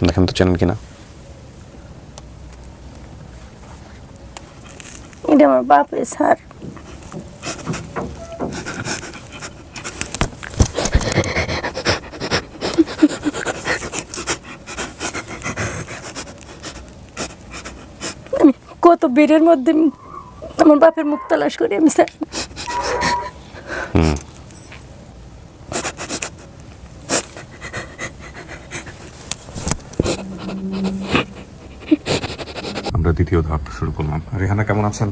দেখেন তো চেনেন কিনা। এটা আমার বাপে স্যার। আমি কত বীরের মধ্যে আমার বাপের মুখ তালাশ করি আমি স্যার। আমরা দ্বিতীয় ধাপ শুরু করলাম। রেহানা কেমন আছেন?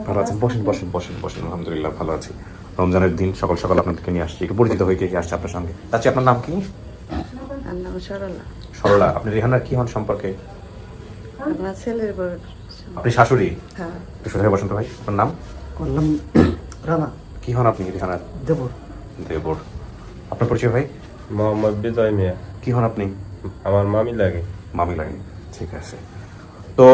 ভালো আছেন, বসেন বসেন বসেন বসেন। আলহামদুলিল্লাহ ভালো আছি। রমজানের দিন সকাল সকাল আপনাদেরকে নিয়ে আসছি, একটু পরিচিত হয়ে কে আসছে আপনার সঙ্গে। আচ্ছা, আপনার নাম কি? সরলা। সরলা। আপনি রেহানার কি হন সম্পর্কে? আমার ছেলের বড়। আপনি শাশুড়ি? হ্যাঁ। একটু সোজা বসন্ত ভাই, আপনার নাম? করলাম রানা কি হন আপনি রেহানার? দেবর। দেবর। আপনার পরিচয় ভাই? মোহাম্মদ বিজয় মিয়া। কি হন আপনি? আমার মামি লাগে। মামি লাগে, ঠিক আছে। তো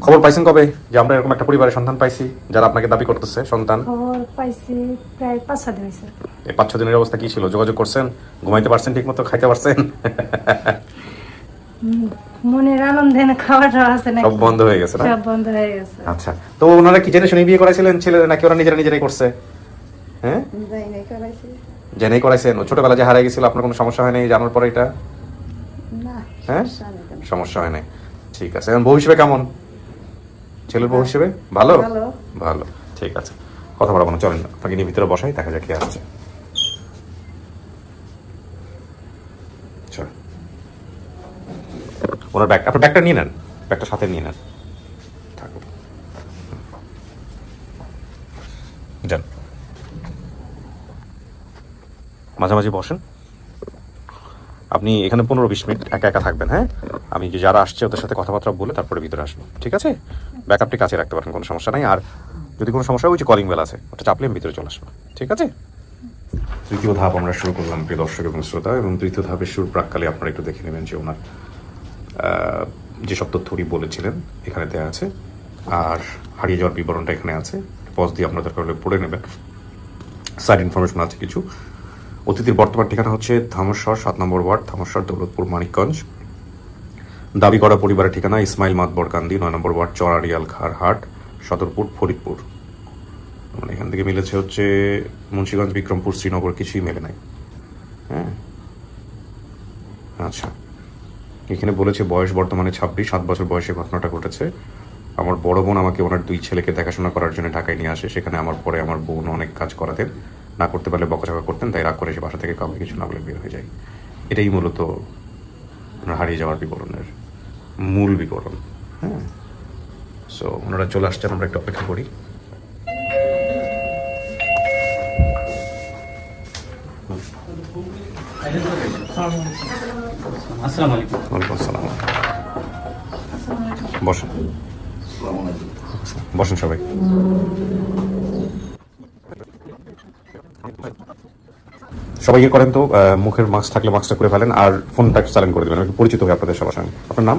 খবর পাইছেন কবে যে আমরা এরকম একটা পরিবারের সন্তান পাইছি যারা আপনাকে দাবি করতেছে সন্তান? খবর পাইছি প্রায় 5-6 দিন হয়েছে। এই 5-6 দিনের অবস্থা কি ছিল? যোগাযোগ করছেন? ঘুমাইতে পারছেন ঠিক মতো? খাইতে পারছেন? মনের আনন্দে না খাওয়াটা আছে না, সব বন্ধ হয়ে গেছে না? সব বন্ধ হয়ে গেছে। আচ্ছা, তো ওনারা কি জেনে শুনে বিয়ে করাইছিলেন ছেলেরা, নাকি ওরা নিজেরাই করছে? হ্যাঁ, যাই নাই করাইছি। জেনেই করাইছেন। ও ছোটবেলা যে হারিয়ে গেছিল, আপনার কোনো সমস্যা হয় নাই জানার পরে এটা? না। হ্যাঁ, সমস্যা নেই কোনো। সমস্যা হয় নাই, ঠিক আছে। এখন বউ হিসেবে কেমন? ছেলের বউ হিসেবে ভালো? ভালো। ভালো, ঠিক আছে। কথা বলবো না, চলেন আপনাকে নিয়ে ভিতরে বসাই, দেখা যাক কে আসছে। চল, ওনার ব্যাগ, আপনার ব্যাগটা নিয়ে নেন, ব্যাগটা সাথে নিয়ে নেন, থাকুক। যান, মাঝামাঝি বসেন। আপনি এখানে 15-20 মিনিট একা একা থাকবেন, হ্যাঁ? আমি যে যারা আসছে ওদের সাথে কথাবার্তা বলে তারপরে ভিতরে আসবো, ঠিক আছে? ব্যাকআপটি কাছে রাখতে পারেন, কোনো সমস্যা নাই। আর যদি কোনো সমস্যা হয়, ওই যে কলিং বেল আছে, ওটা চাপলে আমি ভিতরে চলে আসবো, ঠিক আছে? তৃতীয় ধাপ আমরা শুরু করলাম প্রিয় দর্শক এবং শ্রোতা, এবং তৃতীয় ধাপের শুরু প্রাককালে আপনারা একটু দেখে নেবেন যে ওনার যেসব তথ্য উনি বলেছিলেন এখানে দেওয়া আছে, আর হারিয়ে যাওয়ার বিবরণটা এখানে আছে। পজ দিয়ে আপনাদের কারণে পড়ে নেবেন, সাইড ইনফরমেশন আছে কিছু। অতিথির বর্তমান ঠিকানা হচ্ছে ধামস্বর 7 নম্বর ওয়ার্ড, ধামস্বর, দৌলতপুর, মানিকগঞ্জ। দাবি করা পরিবারের ঠিকানা ইসমাইল মাতবর কান্দি, 9 নম্বর ওয়ার্ড, চরারিয়াল খারহাট, সদরপুর, ফরিদপুর। মানে এখান থেকে মিলেছে হচ্ছে মুন্সিগঞ্জ, বিক্রমপুর, শ্রীনগর, কিছুই মেলে নাই। হ্যাঁ, আচ্ছা। এখানে বলেছে বয়স বর্তমানে 26, 7 বছর বয়সে ঘটনাটা ঘটেছে। আমার বড় বোন আমাকে ওনার 2 ছেলেকে দেখাশোনা করার জন্য ঢাকায় নিয়ে আসে। সেখানে আমার পরে আমার বোন অনেক কাজ করাতেন, না করতে পারলে বকাঝকা করতেন, তাই রাগ করে সে বাসা থেকে কাউকে কিছু না বলে বের হয়ে যায়। এটাই মূলত ওনার হারিয়ে যাওয়ার বিবরণের মূল বিবরণ। হ্যাঁ, সো ওনারা চলে আসছেন, আমরা একটু অপেক্ষা করি। আসসালামু আলাইকুম। ওয়ালাইকুম আসসালাম। বসেন বসেন সবাই। সবাইকে করেন তো মুখের মাস্ক থাকলে মাস্কটা করে ফেলেন, আর ফোনটা একটু চালান করে দেবেন, একটু পরিচিত হয়ে আপনাদের সবার সঙ্গে। আপনার নাম?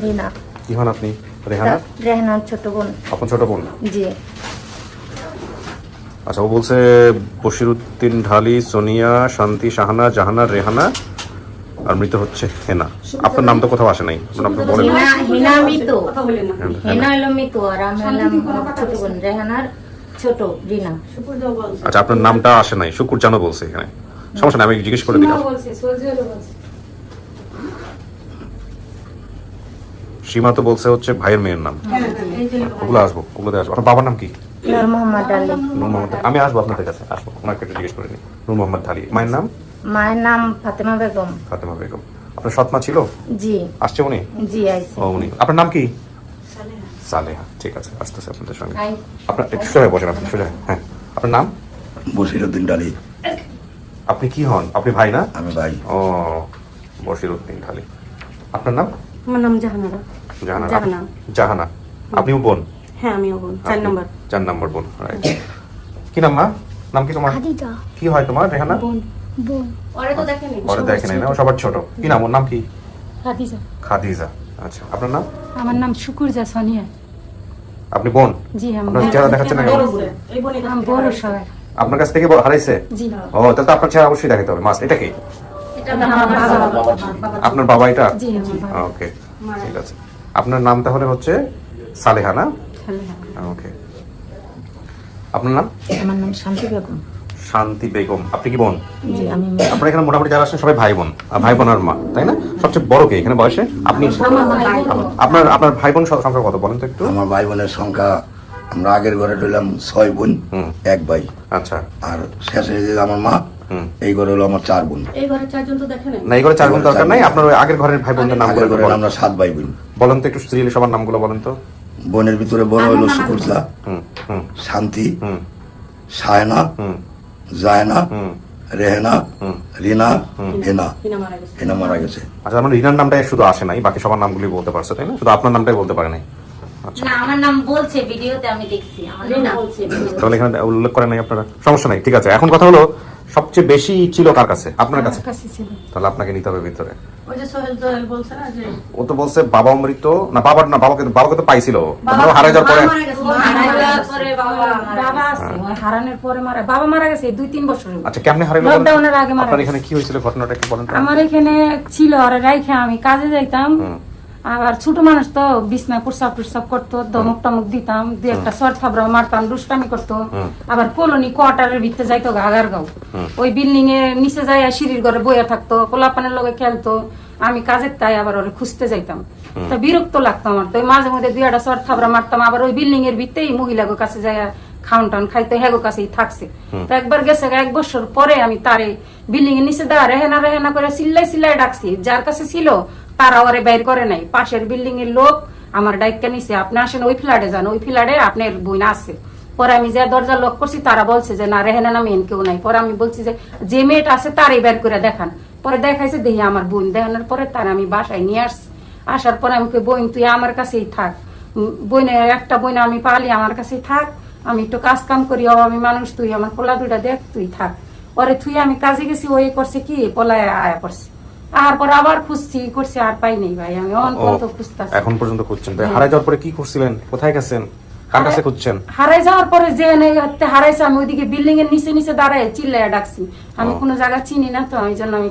রিনা। কি হন আপনি? রেহানা? রেহানার ছোট বোন। আপনার ছোট বোন? জি। আচ্ছা, ও বলছে বশিরউদ্দিন ঢালি, সোনিয়া, শান্তি, শাহানা, জাহানা, রেহানা, আর মৃত হচ্ছে হেনা। আপনার নাম তো কোথাও আসে নাই, আপনার নাম তো বলেন। হিনা মিতু। হিনা হলো মিতু, আর আমি হলাম ছোট বোন রেহানার ছোট রিনা। আচ্ছা, আপনার নামটা আসে নাই, শুকুর জানো বলছে এখানে। সমস্যা নেই, আমি জিজ্ঞেস করে দিলাম। সীমা তো বলছে হচ্ছে ভাইয়ের মেয়ের নাম। ওগুলো আসবো, ওগুলোতে আসবো। আপনার বাবার নাম কি? নূর মোহাম্মদ আলী। নূর মোহাম্মদ। আমি আসবো আপনাদের কাছে, আসবো, ওনাকে একটু জিজ্ঞেস করে নিই। নূর মোহাম্মদ ঢালি। মায়ের নাম? মায়ের নাম ফাতেমা বেগম। ফাতেমা বেগম। আপনার সৎমা ছিল? জি। আসছে উনি? জি আইছে। ও, উনি। আপনার নাম কি? সালেহা। ঠিক আছে, আসতেছে আপনাদের সঙ্গে। হাই। আপনার একটু সোজা হয়ে বসেন, আপনি সোজা। হ্যাঁ, আপনার নাম? বশিরউদ্দিন ডালি। আপনি কি হন? আপনি ভাই না? আমি ভাই। ও, বশিরউদ্দিন ঢালি। আপনার নাম? আমার নাম জাহানারা। জাহানা। জাহানা। জাহানা। আপনিও বোন? হ্যাঁ, আমিও বোন। 4 নম্বর। 4 নম্বর বোন, রাইট। কি নাম মা? নাম কি তোমার? খাদিজা। কি হয় তোমার রেহানা? বোন। বোন। ওরে তো দেখেনি। পরে দেখে নাই না, ও সবার ছোট। কি নাম ওর? নাম কি? খাদিজা। খাদিজা। আচ্ছা, আপনার নাম? আমার নাম শুকুরজা সোনিয়া। আপনি বোন? জি, আমি আপনার চেহারা দেখাচ্ছে না কেন? এই বোনে আমি বড় সবাই। আপনার কাছ থেকে হারাইছে? জি। ও, তাহলে তো আপনার চেহারা অবশ্যই দেখাতে হবে। মাস এটা কি? এটা আমার বাবা। আপনার বাবা এটা? জি আমার বাবা। ওকে, ঠিক আছে। আপনার নাম তাহলে হচ্ছে সালেহা না? ওকে। আপনার নাম? আমার নাম শান্তি বেগম। শান্তি বেগম। আপনি কি বোন? জি আমি আপনার এখানে মোটামুটি যারা আসেন সবাই ভাই বোন, ভাই বোন আর মা, তাই না? সবচেয়ে বড় কে এখানে বয়সে? আপনি? আপনার আপনার ভাই বোন সংখ্যা কত বলেন তো একটু? আমার ভাই বোনের সংখ্যা, আমরা আগের ঘরে রইলাম 6 বোন, 1 ভাই। আচ্ছা। আর শেষে যে আমার মা, এই ঘরে হলো আমার 4 বোন। এই ঘরে 4 জন তো দেখেন না, এই ঘরে 4 বোন দরকার নাই, আপনার ওই আগের ঘরের ভাই বোনদের নাম আগের ঘরে বলেন। আমরা 7 ভাই বোন। বলেন তো একটু সিরিয়ালি সবার নামগুলো বলেন তো। বোনের ভিতরে বড় হলো শুকুরজা, শান্তি, সায়না, জায়না, রেহেনা, রিনা, হেনা। হেনা মারা গেছে। আচ্ছা, আমার রিনার নামটাই শুধু আসে নাই, বাকি সবার নামগুলি বলতে পারছে, তাই না? শুধু আপনার নামটাই বলতে পারে নাই। না আমার নাম বলছে ভিডিওতে, আমি দেখছি আমার নাম বলছে। তাহলে এখানে উল্লেখ করেন নাই আপনারা, সমস্যা নাই, ঠিক আছে। এখন কথা হলো সবচেয়ে বেশি ছিল কার কাছে? আপনার কাছে। তাহলে আপনাকে নিতে হবে ভিতরে। ওই যে সোহেল বলছে না যে ও তো বলছে বাবা মৃত না, বাবার না, বাবাকে তো পাইছিল, হারাই যাওয়ার পরে। বাবা আছে, ওই হারানোর পরে বাবা মারা গেছে 2-3 বছর হলো। আচ্ছা, কেমনে হারাইলো? লকডাউনের আগে মারা আপনার গেছে। এখানে কি হয়েছিল ঘটনাটা একটু বলেন তো। আমার এখানে ছিল আর রাইখে আমি কাজে যাইতাম, আবার ছোট মানুষ তো বিছনায় প্রস্রাব টুসাব করতো, ধমক টমক দিতাম, দুই একটা শর্ট থাবড়াও মারতাম, দুষ্টামি করতো। আবার কলোনি কোয়ার্টারের ভিতরে যাইতো আগারগাঁও, ওই বিল্ডিং এর নিচে যাই সিঁড়ির ঘরে বইয়া থাকতো, পোলাপানের লগে খেলতো। আমি কাজের তাই আবার ওরে খুঁজতে যাইতাম, তা বিরক্ত লাগতো আমার। তো মাঝে মধ্যে দুই একটা শর্ট থাবড়া মারতাম, আবার ওই বিল্ডিং এর ভিতরেই মহিলাগো কাছে যাই খাওন টাউন খাইতে, হ্যাগো কাছেই থাকছে। তো একবার গেছে 1 বছর পরে আমি তারে বিল্ডিং এর নিচে দা রেহেনা রেহেনা করে চিল্লাই ডাকছি, যার কাছে ছিল তারা ওরে বাইর করে নাই। পাশের বিল্ডিং এর লোক আমার ডাইকা নিছে, আপনি আসেন ওই ফ্ল্যাটে যান, ওই ফ্ল্যাটে আপনার বোন আছে। পরে আমি যে দরজা লক করছি, তারা বলছে যে না রেহেনা না মেন কেউ নাই। পরে আমি বলছি যে মেয়েটা আছে তারই বের করে দেখান। পরে দেখাইছে, দেখি আমার বোন। দেখানোর পরে তার আমি বাসায় নিয়ে আসছি। আসার পরে আমি কই বোন তুই আমার কাছেই থাক, বোনের একটা বোন আমি পালি, আমার কাছেই থাক, আমি একটু কাজ কাম করি, আমি মানুষ, তুই আমার পোলা দুটা দেখ, তুই থাক। পরে তুই আমি কাজে গেছি, ওই করছে কি পোলায় আয়া করছে। আর পরে আবার খুঁজছি করছি, আর পাই নাই ভাই, আমি অন্ত খুঁজতেছি। এখন পর্যন্ত খুঁজছেন? হারাই যাওয়ার পরে কি করছিলেন? কোথায় গেছেন? কার কাছে খুঁজছেন? হারাই যাওয়ার পরে যে হারাইছে, আমি ওইদিকে বিল্ডিং এর নিচে দাঁড়ায় চিল্লাইয়া ডাকছি। আমি কোনো জায়গা চিনি না তো, আমি জন্য আমি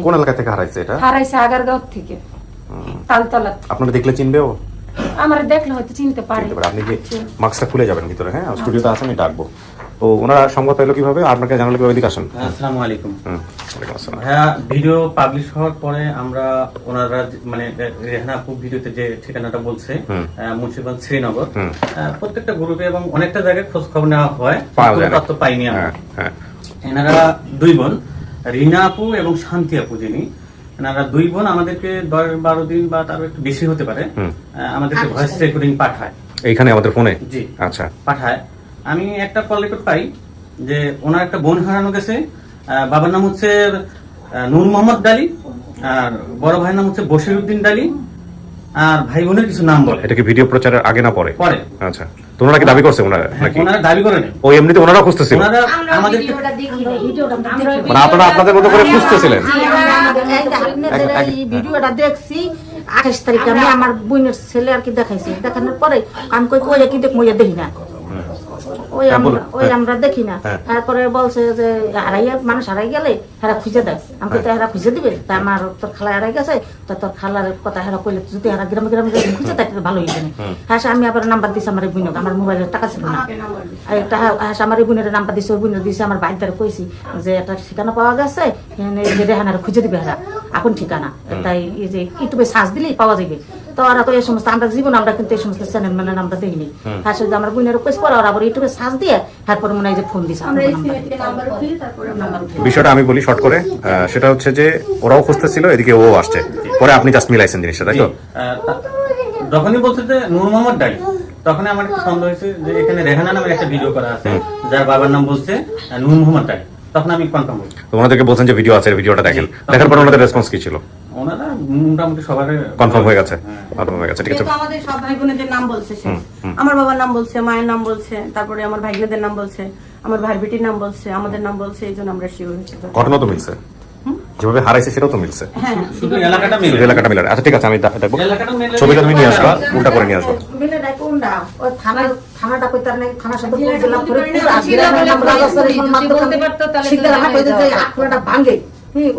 কোন এলাকা থেকে হারাইছে এটা? হারাইছে আগারগাঁও থেকে, তালতলা। আপনারা দেখলে চিনবেও? আমার দেখলে হয়তো চিনতে পারে। আপনি কি মাস্কটা খুলে যাবেন ভিতরে? হ্যাঁ, স্টুডিওতে আছেন, আমি ডাকবো। তো ওনারা সংবাদ পেলো কিভাবে? আপনাকে জানালে কিভাবে? এদিকে আসেন। আসসালামু আলাইকুম। ওয়ালাইকুম আসসালাম। হ্যাঁ, ভিডিও পাবলিশ হওয়ার পরে আমরা ওনারা মানে রেহানা আপু ভিডিওতে যে ঠিকানাটা বলছে মুন্সিগঞ্জ শ্রীনগর, প্রত্যেকটা গ্রুপে এবং অনেকটা জায়গায় খোঁজ খবর নেওয়া হয়, তথ্য পাইনি আমরা। এনারা 2 বোন, রিনা আপু এবং শান্তি আপু, যিনি এনারা 2 বোন আমাদেরকে 10-12 দিন বা তারও একটু বেশি হতে পারে আমাদেরকে ভয়েস রেকর্ডিং পাঠায় এইখানে আমাদের ফোনে। জি, আচ্ছা, পাঠায়। আমি একটা কল রেকর্ড পাই যে ওনার একটা বোন হারানো গেছে, বাবার নাম হচ্ছে নূর মোহাম্মদ ডালি, আর বড় ভাইয়ের নাম হচ্ছে বশির উদ্দিন ডালি, আর ভাই বোনের কিছু নাম বলে। এটা কি ভিডিও প্রচারের আগে না পরে? পরে। আচ্ছা, তো ওনারা কি দাবি করছে? ওনারা নাকি ওনারা দাবি করেন ও এমনিতে ওনারা খুঁজতেছিল? ওনারা আমরা আমাদের ভিডিওটা দেখি নাই, মানে আপনারা আপনাদের মতো করে খুঁজতেছিলেন? এই ভিডিওটা দেখছি 28 তারিখে, আমি আমার বোনের ছেলে আর কি দেখাইছি। দেখানোর পরে আমি কই কই কি দেখ মইয়া দেখি না, আমরা দেখি না। তারপরে বলছে যে মানুষ হারাই গেলে হেরা খুঁজে দেয়। আমি তো হেরা খুঁজে দিবে, তা আমার তোর খালা হারাই গেছে, তা তোর খালার কথা হেরা কইলে যদি হেরা গ্রামে গ্রামে খুঁজে দেয় ভালো হয়ে যাবে। হ্যাঁ, আমি আবার নাম্বার দিছি আমার বোন, আমার মোবাইলের টাকা ছিল না। আমার বোনের নাম্বার দিছে, ওই বোনের দিছে আমার বাইক দ্বারা কইছি যে একটা ঠিকানা পাওয়া গেছে, রেহানার খুঁজে দিবে হেরা এখন ঠিকানা। তাই এই যে ইউটিউবে সার্চ দিলেই পাওয়া যাবে। তো ওরা তো এই সমস্ত আমরা জীবন আমরা কিন্তু এই সমস্ত চ্যানেল মানে আমরা দেখিনি। হ্যাঁ, সে আমার বোনের কইস পরে ওরা আবার ইউটিউবে সার্চ দিয়ে তারপরে মনে হয় যে ফোন দিছে। বিষয়টা আমি বলি শর্ট করে, সেটা হচ্ছে যে ওরাও খুঁজতেছিল, এদিকে ও আসছে, পরে আপনি জাস্ট মিলাইছেন জিনিসটা, তাই তো? যখনই বলছে যে নূর মোহাম্মদ ডালি, তখন আমার একটা সন্দেহ হয়েছে যে এখানে রেহানা নামের একটা ভিডিও করা আছে, যার বাবার নাম বলছে নূর মোহাম্মদ ডালি। তখন আমি কনফার্ম হই। তো ওনাদেরকে বলছেন যে ভিডিও আছে, ভিডিওটা দেখেন। দেখার পর ওনাদের রেসপন্স কি ছিল? ওনারা মোটামুটি সবার কনফার্ম হয়ে গেছে, কনফার্ম হয়ে গেছে, ঠিক আছে। আমাদের সব ভাই বোনেদের নাম বলছে সে, আমার বাবার নাম বলছে, মায়ের নাম বলছে, তারপরে আমার ভাইদের নাম বলছে, আমার ভাই বেটির নাম বলছে, আমাদের নাম বলছে, এই জন্য আমরা শিওর হয়েছি। ঘটনা তো মিলছে, যেভাবে হারাইছে সেটাও তো মিলছে, শুধু এলাকাটা মিলে। এলাকাটা মিলে। আচ্ছা, ঠিক আছে, আমি দেখবো এলাকাটা মিলে। ছবিটা তুমি নিয়ে আসবা, উল্টা করে নিয়ে আসবা। থানাটা কই তার নাকি থানা সাথে বলতে পারতো তাহলে ভাঙে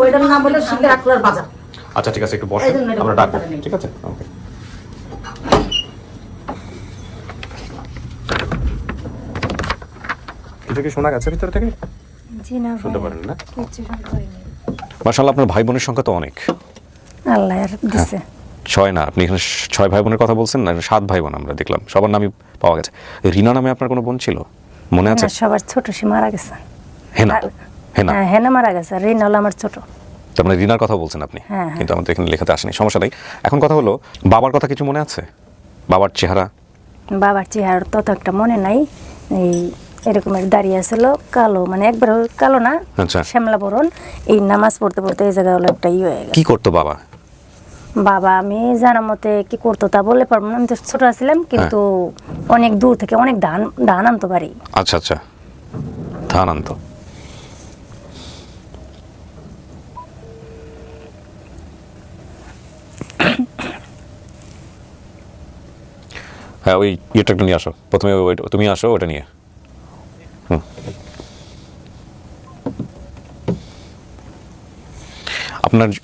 ওইটার নাম বলে শিখে আকুলার বাজার। আচ্ছা ঠিক আছে, একটু বসেন, এই জন্য এটা আমরা বলতে ডাকবো, পারিনি। ঠিক আছে? ওকে। কিছু কি শোনা গেছে ভিতর থেকে? জি না শুনতে পারেন না? কিছু শুনতে পারিনি। মাশাআল্লাহ, আপনার ভাই বোনের সংখ্যা তো অনেক। আল্লাহ আর দিছে। 6 না, আপনি এখানে 6 ভাই বোনের কথা বলছেন না, 7 ভাই বোন আমরা দেখলাম, সবার নামই পাওয়া গেছে। রিনা নামে আপনার কোনো বোন ছিল, মনে আছে? না, সবার ছোট সে মারা গেছে। হেনা, হেনা। হ্যাঁ, হেনা মারা গেছে, আর রিনা হলো আমার ছোট। তার মানে রিনার কথা বলছেন আপনি, হ্যাঁ। কিন্তু আমাদের এখানে লেখাতে আসেনি, সমস্যা নেই। এখন কথা হলো, বাবার কথা কিছু মনে আছে? বাবার চেহারা? বাবার চেহারা তত একটা মনে নাই, এই এরকমের দাঁড়িয়ে ছিল, কালো, মানে একবার কালো না, আচ্ছা। শ্যামলা বরণ। এই নামাজ পড়তে পড়তে এই জায়গায় হলো একটা হয়ে গেছে। কি করতো বাবা? বাবা আমি জানা মতে কি করতো তা বলে পারবো না, আমি তো ছোট ছিলাম, কিন্তু অনেক দূর থেকে অনেক ধান আনতে পারি। আচ্ছা আচ্ছা, ধান আনতো। হ্যাঁ, ওই ইয়েটা একটু নিয়ে আসো প্রথমে, তুমি আসো ওটা নিয়ে।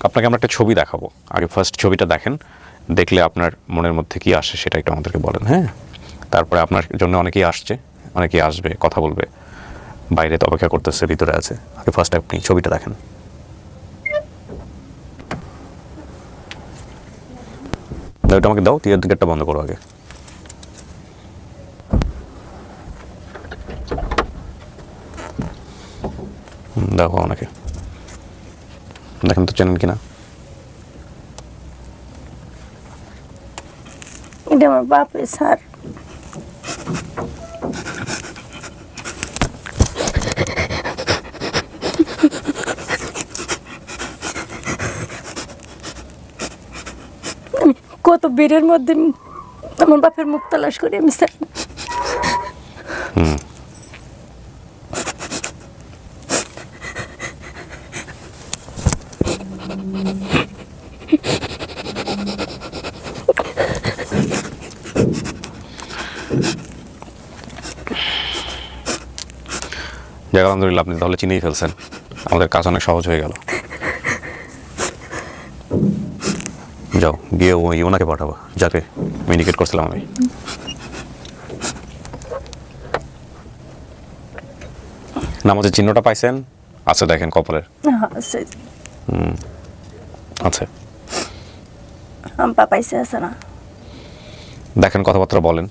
আপনাকে আমরা একটা ছবি দেখাবো, আগে ফার্স্ট ছবিটা দেখেন, দেখলে আপনার মনের মধ্যে কি আসে সেটা একটু আমাদেরকে বলেন। হ্যাঁ, তারপরে আপনার জন্য অনেকেই আসছে, অনেকেই আসবে, কথা বলবে, বাইরে তো অপেক্ষা করতেছে, ভিতরে আছে। আগে ফার্স্ট আপনি ছবিটা দেখেন। ওটা আমাকে দাও, তীরের দিকেরটা বন্ধ করো আগে। দেখো ওনাকে, দেখেন তো চেনেন কিনা। এটা আমার বাপে স্যার। কত বীরের মধ্যে আমার বাপের মুখ তালাশ করে আমি স্যার। যাক আলহামদুলিল্লাহ, আপনি তাহলে চিনেই ফেলছেন, আমাদের কাজ অনেক সহজ হয়ে গেল। যাও গিয়ে ওনাকে পাঠাবো যাকে ইন্ডিকেট করছিলাম আমি। নামাজের চিহ্নটা পাইছেন? আচ্ছা দেখেন কপালের। আচ্ছা আম্পা পাইছে আছে না? দেখেন, কথাবার্তা বলেন।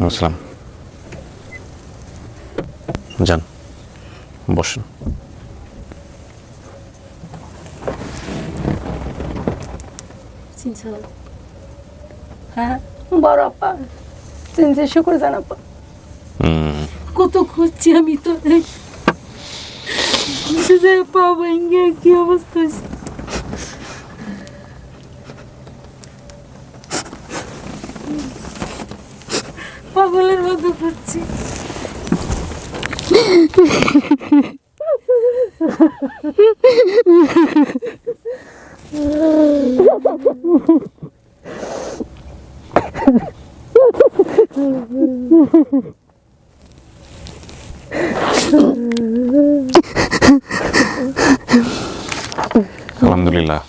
আসসালাম। যান বসুন। হ্যাঁ, বড় আপা চিনছে, শুক্র জানাপা। কত খুঁজছি আমি তো, পা ভেঙে কি অবস্থা হয়েছে। পাগলের মতো খুঁজছি। আলহামদুলিল্লাহ।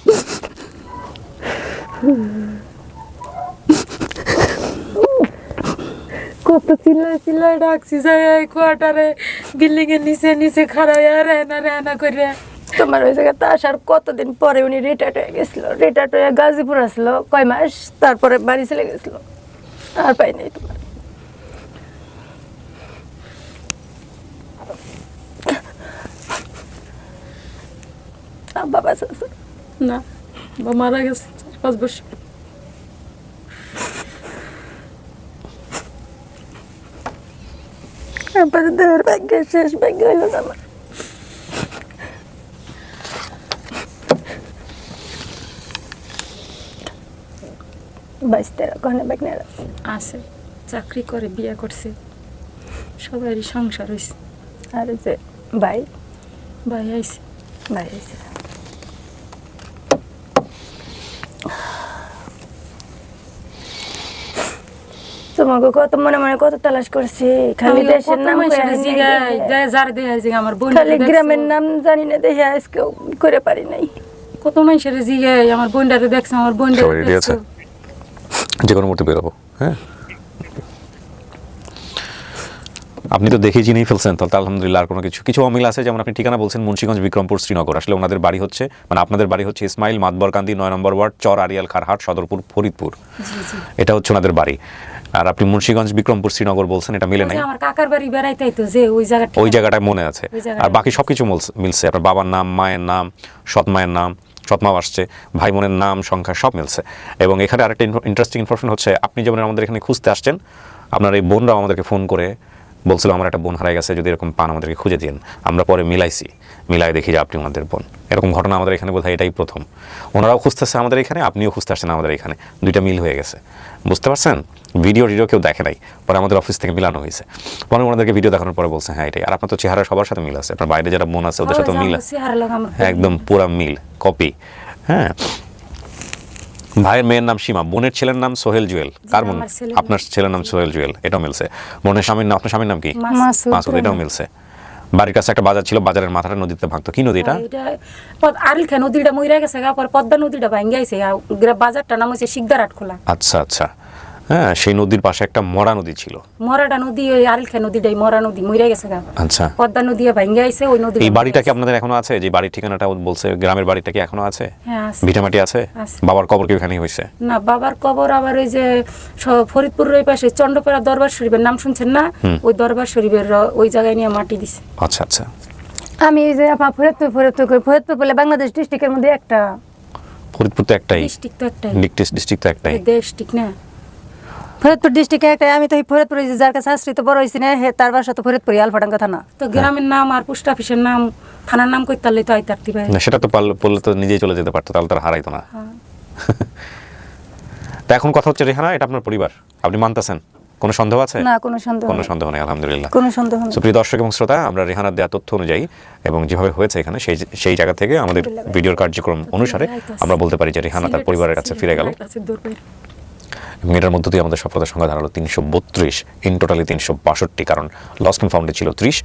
কত চিল্লায় ডাকছি, যাই কোয়ার্টারে বিল্ডিং এর নিচে নিচে খাড়া হয়ে রেনা করে। তোমার ওই জায়গাতে আসার কতদিন পরে উনি রিটায়ার্ড হয়ে গেছিল। রিটায়ার্ড হয়ে গাজীপুর আসলো কয় মাস, তারপরে বাড়ি চলে গেছিল, আর পাই নাই তোমার। বাবা আছে না, বাবা মারা গেছে 5 বছর। তারপরে দেহের ভাগ্যে শেষ ভাগ্য হইল না আমার। বাইশতেরা ওখানে বাগনেরা আছে, চাকরি করে, বিয়ে করছে, সবারই সংসার হয়েছে। আর যে ভাই আইছে, ভাই আইছে। তোমাকে কত মনে মনে কত তালাশ করছি, খালি দেশের নাম আমার বোন খালি গ্রামের নাম জানি না, দেখে আজকে করে পারি নাই। কত মানুষের জিগাই আমার বোনটারে দেখছে, আমার সবাই রেডি বোনটারে আছে, যে কোনো মুহূর্তে বেরোবো। হ্যাঁ, আপনি তো দেখেই চিনেই ফেলছেন, তাহলে আলহামদুলিল্লাহ। আর কোনো কিছু অমিল আছে? যেমন আপনি ঠিকানা বলছেন মুন্সিগঞ্জ, বিক্রমপুর, শ্রীনগর। আসলে ওনাদের বাড়ি হচ্ছে, মানে আপনাদের বাড়ি হচ্ছে ইসমাইল মাতবরকান্দি 9 নম্বর ওয়ার্ড, চর আরিয়াল খারহাট, সদরপুর, ফরিদপুর। এটা হচ্ছে ওনাদের বাড়ি। আর আপনি মুন্সিগঞ্জ, বিক্রমপুর, শ্রীনগর বলছেন, এটা মিলে নাই। আমার কাকার বাড়ি বেড়াইতাই তো, যে ওই জায়গাটায় মনে আছে। আর বাকি সবকিছু মিলছে, আপনার বাবার নাম, মায়ের নাম, সৎ মায়ের নাম, সৎমা আসছে, ভাই বোনের নাম, সংখ্যা সব মিলছে। এবং এখানে আরেকটা ইন্টারেস্টিং ইনফরমেশন হচ্ছে, আপনি যেমন আমাদের এখানে খুঁজতে আসছেন, আপনার এই বোনরাও আমাদেরকে ফোন করে বলছিল আমার একটা বোন হারাই গেছে, যদি এরকম পান আমাদেরকে খুঁজে দিন। আমরা পরে মিলাই দেখি যে আপনি আমাদের বোন। এরকম ঘটনা আমাদের এখানে বোধহয় এটাই প্রথম। ওনারাও খুঁজতেছে আমাদের এখানে, আপনিও খুঁজতে আসছেন আমাদের এখানে, দুইটা মিল হয়ে গেছে। বুঝতে পারছেন? ভিডিও কেউ দেখে নাই, পরে আমাদের অফিস থেকে মিলানো হয়েছে। পরে ওনাদেরকে ভিডিও দেখানোর পরে বলছে হ্যাঁ এটাই। আর আপনার তো চেহারা সবার সাথে মিল আছে, আপনার বাইরে যারা বোন আছে ওদের সাথে মিল আছে, একদম পুরা মিল, কপি। হ্যাঁ, ভাইয়ের মেয়ের নাম সীমা, বোনের ছেলের নাম সোহেল জুয়েল। কার বোন? আপনার ছেলের নাম সোহেল জুয়েল, এটাও মিলছে। বোনের স্বামীর নাম, আপনার স্বামীর নাম কি? মাসুদ, এটাও মিলছে। বাড়ির কাছে একটা বাজার ছিল, বাজারের মাথাটা নদীতে ভাঙতো। কি নদী এটা? আরিল খান নদীটা মইরা গেছে, পরে পদ্মা নদীটা ভাঙ্গা গেছে, বাজারটা নাম হচ্ছে শিকদার আটখোলা। আচ্ছা আচ্ছা, হ্যাঁ, সেই নদীর পাশে একটা মরা নদী ছিল। মরাটা নদী, ওই আরিল খান নদীটাই মরা নদী, মইরা গেছে। আচ্ছা, পদ্মা নদী ভাঙ্গা গেছে, ওই নদী। এই বাড়িটা কি আপনাদের এখনো আছে? যে বাড়ির ঠিকানাটা বলছে, গ্রামের বাড়িটা কি এখনো আছে? হ্যাঁ আছে, ভিটামাটি আছে। বাবার কবর কি ওখানেই হয়েছে? না, বাবার কবর আবার ওই যে ফরিদপুরের ওই পাশে চন্দ্রপাড়া দরবার শরীফের নাম শুনছেন না? ওই দরবার শরীফের ওই জায়গায় নিয়ে মাটি দিছে। আচ্ছা আচ্ছা। আমি এই যে ফরিদপুর বলে বাংলাদেশ ডিস্ট্রিক্টের মধ্যে একটা। ফরিদপুর তো একটাই ডিস্ট্রিক্ট, তো একটাই ডিস্ট্রিক্ট, তো একটাই ডিস্ট্রিক্ট না। ফরিদপুর ডিস্ট্রিক্টে একটা। আমি তো ফরিদপুরে যার কাছে আশ্রিত বড় হয়েছি না, তার বাসা তো ফরিদপুর আলফাডাঙ্গা থানা। তো গ্রামের নাম আর পোস্ট অফিসের নাম, থানার নাম কই তাহলে তো আইতারতি ভাই না, সেটা তো বললে তো নিজেই চলে যেতে পারতো, তাহলে তার হারাইতো না। তা এখন কথা হচ্ছে রেহানা, এটা আপনার পরিবার, আপনি মানতেছেন? কোনো সন্দেহ আছে? না, কোনো সন্দেহ নেই, আলহামদুলিল্লাহ। কোনো সন্দেহ নেই। প্রিয় দর্শক এবং শ্রোতা, আমরা রেহানার দেওয়া তথ্য অনুযায়ী এবং যেভাবে হয়েছে এখানে, সেই জায়গা থেকে আমাদের ভিডিওর কার্যক্রম অনুসারে আমরা বলতে পারি যে রেহানা তার পরিবারের কাছে ফিরে গেল। এবং এটার মধ্য দিয়ে আমাদের সফলতার সংখ্যা দাঁড়ালো 332, ইন টোটালি 362, কারণ লস্ট অ্যান্ড ফাউন্ডে ছিল 30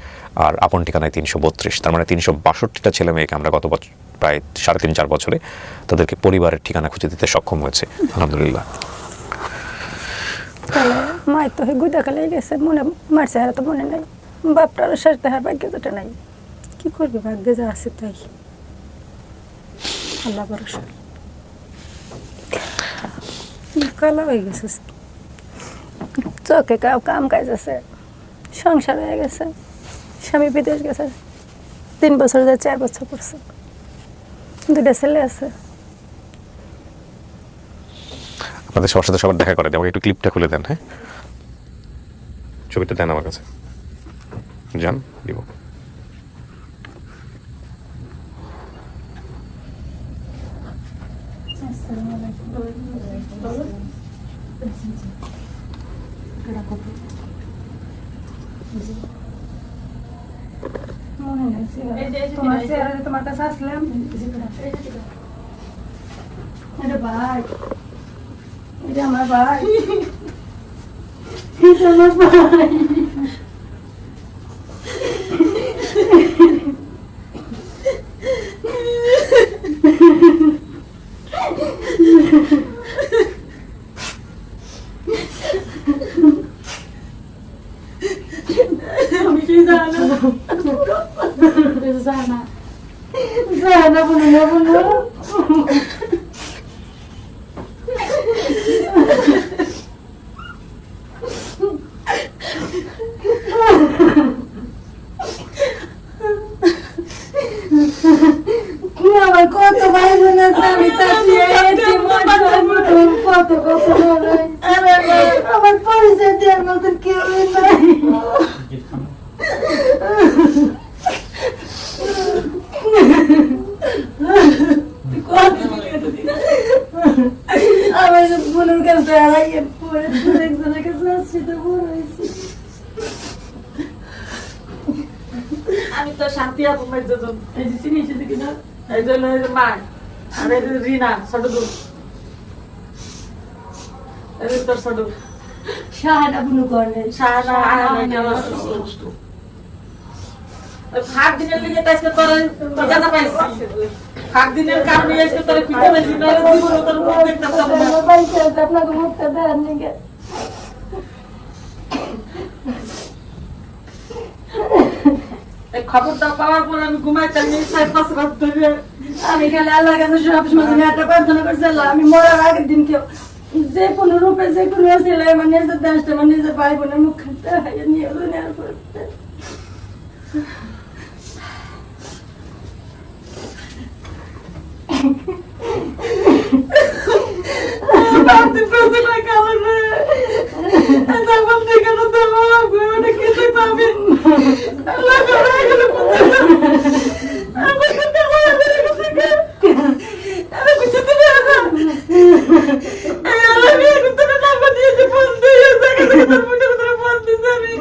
আর আপন ঠিকানায় 332। তার মানে 362টা ছেলে মেয়েকে আমরা গত বছর প্রায় 3.5-4 বছরে তাদেরকে পরিবারের ঠিকানা খুঁজে দিতে সক্ষম হয়েছে, আলহামদুলিল্লাহ। মায়ের তো গুদা কালে গেছে, মনে মারছে, আর তো মনে নাই। বাপটার শেষ দেখার ভাগ্য যেটা নাই। কি করবে, ভাগ্যে যা আছে তাই, আল্লাহ ভরসা। কালা হয়ে গেছে, চোখে কাম কাজ আছে, সংসার হয়ে গেছে, স্বামী বিদেশ গেছে, 3 বছর যায় 4 বছর পড়ছে, 2টা ছেলে আছে। আপনাদের সবার সাথে সবার দেখা করে দেন, আমাকে একটু ক্লিপটা খুলে দেন। হ্যাঁ, ছবিটা দেন আমার কাছে, যান দিব। তোমার কাছে আসলাম, ভাই, এটা আমার ভাই, এটা আমার ভাই। জানা বলো আমার কত ভাই বোন আছে, আমি আমার পরিচয় দেওয়ার মতন কেউ নাই। আমার বোনের কাছে হারাইয়ে পরে একজনের কাছে আসছি, তো বড় হয়েছি। আমি তো শান্তি আপু মেজজন এই যে চিনি এসেছে কিনা, এই জন্য মা আর এই রিনা ছোট দূর, এই তোর ছোট শাহানা বুনু করনে শাহানা হাত দিনের লিগে তাইছে তোর জানা পাইছি হাত দিনের কারণে আজকে তোর পিছে বেশি না জীবন তোর মুখ দেখতে পাবো না বাইকে আপনাকে মুখটা দেন নিগে এই খবরটা পাওয়ার পর আমি ঘুমাইতাম এই 4-5 রাত ধরে আমি খালি আল্লাহর কাছে সব সময় একটা প্রার্থনা করছিলাম আমি মরার আগের দিন কেউ যে কোনো রূপে যে কোনো ছেলে আমার নিজের দেশটা আমার নিজের ভাই বোনের মুখ নিয়ে নেওয়ার করতে বাতি পেতে না কারণে এটা বলতে কেন দেবো আমি কিছু পাবি আল্লাহ করে গেল আমি কথা আমি কিছু দিবে না আল্লাহ আমি কিছু না বানিয়ে যে ফোন দিয়ে জায়গা থেকে তোর মুখে তোর ফোন দিতে আমি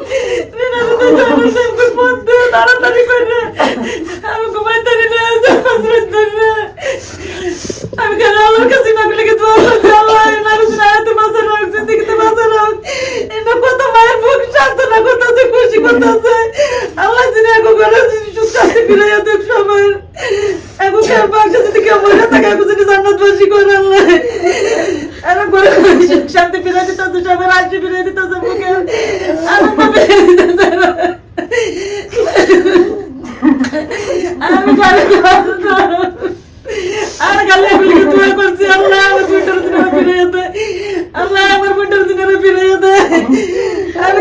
রিনা তো জানো সব ফোন দিয়ে তাড়াতাড়ি করে আমি ঘুমাইতে দিলে ফসরত ধরে আমি কেন আল্লাহর কাছে না বলে দোয়া করতে আল্লাহ না রুসনাতে মাসা রাখ জিন্দেগিতে মাসা রাখ এটা কত মায়ের বুক শান্ত না করতেছে খুশি করতেছে আল্লাহ জিনে আগো করে সুস্থাতে ফিরাইয়া দেব সবার আগো কে বাকি যদি কেউ মরে থাকে আগো যদি জান্নাত বাসী করে আল্লাহ আর করে শান্তি ফিরাই দিতেছে সবার রাজ্য ফিরাই দিতেছে বুকে আর পাবে আমি জানি না আর গালে বলি দোয়া করছি আল্লাহ আমার বুটার দিনে ফিরিয়ে দে আল্লাহ আমার বুটার দিনে ফিরিয়ে দে আমি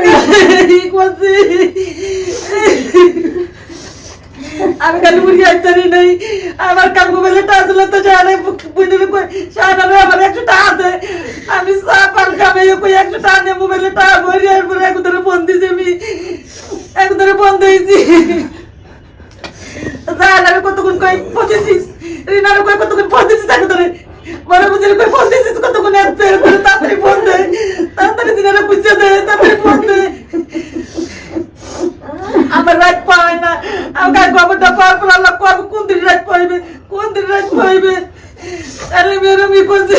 কি করছি আমি গালে বুড়ি আইতারি নাই আমার কাম মোবাইলে টাচলে তো জানে বুঝলি কই সারারে আমার 100 টাকা দে আমি সাপার কামে কই 100 টাকা নে মোবাইলে টাকা ভরি আর পরে একদরে ফোন দিছি আমি একদরে ফোন দিয়েছি জানারে কতক্ষণ কই পৌঁছেছিস রিনারে কই কতক্ষণ ফোন দিছিস আগে ধরে বড় বুঝির কই ফোন দিছিস কতক্ষণ আসতে করে তাড়াতাড়ি ফোন দে তাড়াতাড়ি দিনারে বুঝে দে তাড়াতাড়ি ফোন দে আমার রাত পায় না আমার খবরটা পাওয়ার পর আল্লাহ কবে কোন দিন রাত পাইবে আরে মেরে মি করছে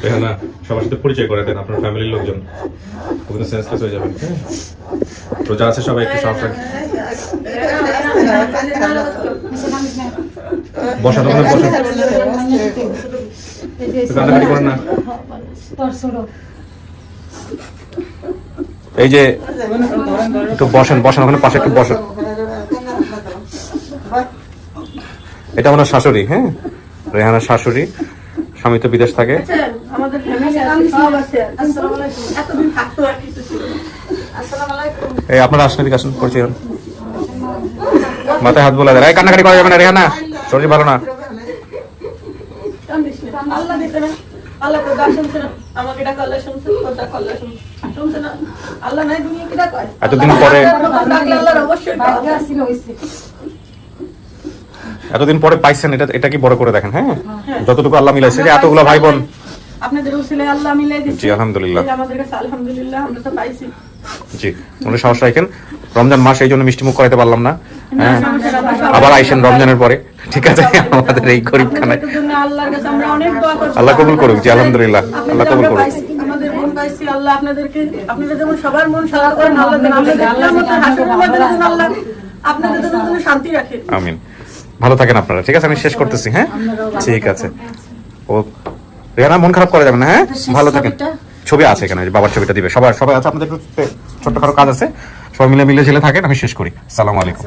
রেহানা সবার সাথে পরিচয় করে দেন আপনার ফ্যামিলির লোকজন ওখানে সেন্সলেস হয়ে যাবেন হ্যাঁ রোজা আছে সবাই একটু সাহস রাখেন বসান ওখানে বসান কান্নাকাটি করেন না এই যে একটু বসেন ওখানে পাশে একটু বসেন এটা আমার শাশুড়ি হ্যাঁ রেহানার শাশুড়ি স্বামী তো বিদেশ থাকে আমাদের ফ্যামিলি সব আছে আসসালামু আলাইকুম এতদিন থাকতো আর কিছু ছিল আসসালামু আলাইকুম এই আপনারা আসেন এদিকে আসেন পরিচয় হন মাথায় হাত বোলা দেয় এই কান্নাকাটি করা যাবে না রেহানা শরীর ভালো না আল্লাহ দিতে না আল্লাহ তো গান শুনছে না আমাকে ডাক আল্লাহ শুনছে তোটা আল্লাহ শুনছে না আল্লাহ নাই দুনিয়া কি ডাক এতদিন পরে আল্লাহর অবশ্যই এতদিন পরে পাইছেন এটা কি বড় করে দেখেন হ্যাঁ যতটুকু আল্লাহ মিলাইছে যে এতগুলো ভাই বোন আপনাদের উসিলায় আল্লাহ মিলাই দিয়েছে জি আলহামদুলিল্লাহ আমাদের কাছে আলহামদুলিল্লাহ আমরা তো পাইছি জি মনে সাহস রাখেন রমজান মাস এই জন্য মিষ্টি মুখ করাইতে পারলাম না হ্যাঁ আবার আইসেন রমজানের পরে ঠিক আছে আমাদের এই গরিব খানায় আল্লাহর কাছে আমরা অনেক দোয়া করছি আল্লাহ কবুল করুক জি আলহামদুলিল্লাহ আল্লাহ কবুল করুক আমাদের মন পাইছি আল্লাহ আপনাদেরকে আপনারা যেমন সবার মন সারা করেন আল্লাহ যেন আমাদের কিয়ামতের হাসরের ময়দানে যেন আল্লাহ আপনাদের জন্য শান্তি রাখে আমিন ভালো থাকেন আপনারা ঠিক আছে আমি শেষ করতেছি হ্যাঁ ঠিক আছে ও রেহানা মন খারাপ করা যাবে না হ্যাঁ ভালো থাকেন ছবি আছে এখানে বাবার ছবিটা দিবে সবাই আছে আপনাদের একটু ছোট্টখাটো কাজ আছে সবাই মিলে ঝিলে থাকেন আমি শেষ করি আসসালামু আলাইকুম